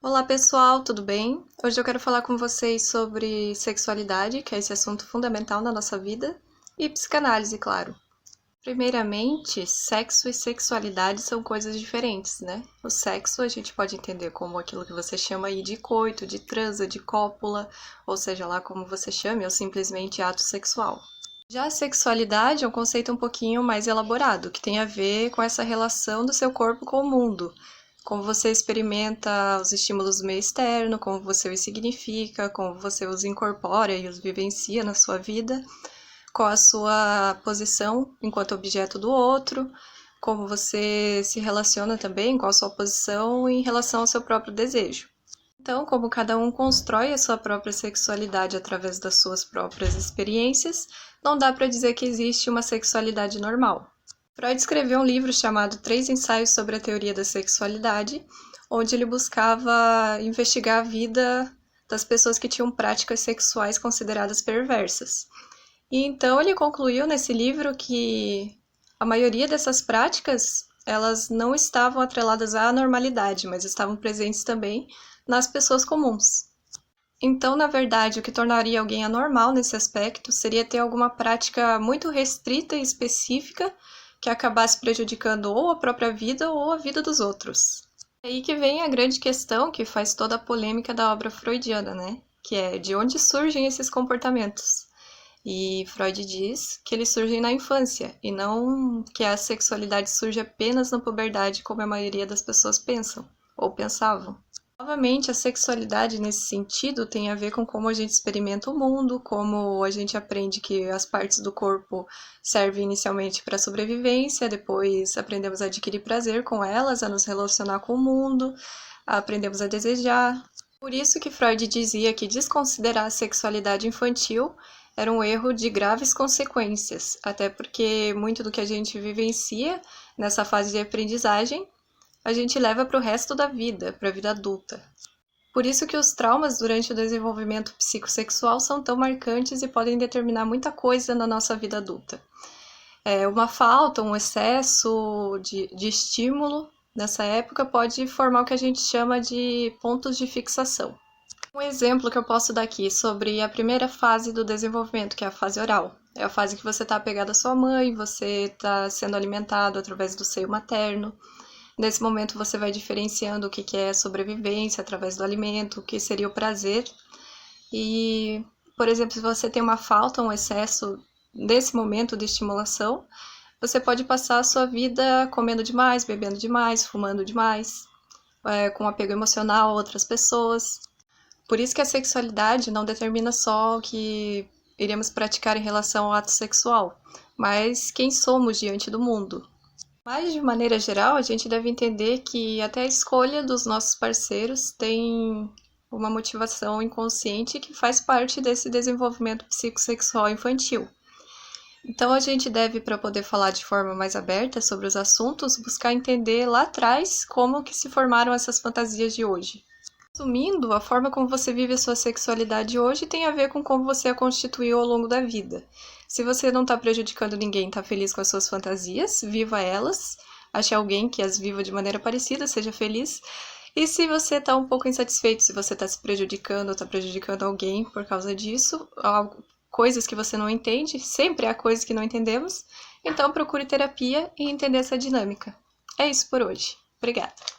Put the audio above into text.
Olá pessoal, tudo bem? Hoje eu quero falar com vocês sobre sexualidade, que é esse assunto fundamental na nossa vida, e psicanálise, claro. Primeiramente, sexo e sexualidade são coisas diferentes, né? O sexo a gente pode entender como aquilo que você chama aí de coito, de transa, de cópula, ou seja lá como você chame, ou simplesmente ato sexual. Já a sexualidade é um conceito um pouquinho mais elaborado, que tem a ver com essa relação do seu corpo com o mundo, como você experimenta os estímulos do meio externo, como você os significa, como você os incorpora e os vivencia na sua vida, qual a sua posição enquanto objeto do outro, como você se relaciona também, qual a sua posição em relação ao seu próprio desejo. Então, como cada um constrói a sua própria sexualidade através das suas próprias experiências, não dá para dizer que existe uma sexualidade normal. Freud escreveu um livro chamado Três Ensaios sobre a Teoria da Sexualidade, onde ele buscava investigar a vida das pessoas que tinham práticas sexuais consideradas perversas. E então ele concluiu nesse livro que a maioria dessas práticas elas não estavam atreladas à normalidade, mas estavam presentes também nas pessoas comuns. Então, na verdade, o que tornaria alguém anormal nesse aspecto seria ter alguma prática muito restrita e específica que acabasse prejudicando ou a própria vida ou a vida dos outros. É aí que vem a grande questão que faz toda a polêmica da obra freudiana, né? Que é de onde surgem esses comportamentos. E Freud diz que eles surgem na infância, e não que a sexualidade surge apenas na puberdade, como a maioria das pessoas pensam, ou pensavam. Novamente, a sexualidade nesse sentido tem a ver com como a gente experimenta o mundo, como a gente aprende que as partes do corpo servem inicialmente para a sobrevivência, depois aprendemos a adquirir prazer com elas, a nos relacionar com o mundo, aprendemos a desejar. Por isso que Freud dizia que desconsiderar a sexualidade infantil era um erro de graves consequências, até porque muito do que a gente vivencia nessa fase de aprendizagem a gente leva para o resto da vida, para a vida adulta. Por isso que os traumas durante o desenvolvimento psicossexual são tão marcantes e podem determinar muita coisa na nossa vida adulta. Uma falta, um excesso de estímulo nessa época pode formar o que a gente chama de pontos de fixação. Um exemplo que eu posso dar aqui sobre a primeira fase do desenvolvimento, que é a fase oral. É a fase que você está apegado à sua mãe, você está sendo alimentado através do seio materno. Nesse momento você vai diferenciando o que é sobrevivência através do alimento, o que seria o prazer. E, por exemplo, se você tem uma falta, um excesso desse momento de estimulação, você pode passar a sua vida comendo demais, bebendo demais, fumando demais, com apego emocional a outras pessoas. Por isso que a sexualidade não determina só o que iremos praticar em relação ao ato sexual, mas quem somos diante do mundo. Mas, de maneira geral, a gente deve entender que até a escolha dos nossos parceiros tem uma motivação inconsciente que faz parte desse desenvolvimento psicossexual infantil. Então, a gente deve, para poder falar de forma mais aberta sobre os assuntos, buscar entender lá atrás como que se formaram essas fantasias de hoje. Resumindo, a forma como você vive a sua sexualidade hoje tem a ver com como você a constituiu ao longo da vida. Se você não está prejudicando ninguém, está feliz com as suas fantasias, viva elas, ache alguém que as viva de maneira parecida, seja feliz. E se você está um pouco insatisfeito, se você está se prejudicando ou está prejudicando alguém por causa disso, coisas que você não entende, sempre há coisas que não entendemos, então procure terapia e entender essa dinâmica. É isso por hoje. Obrigada!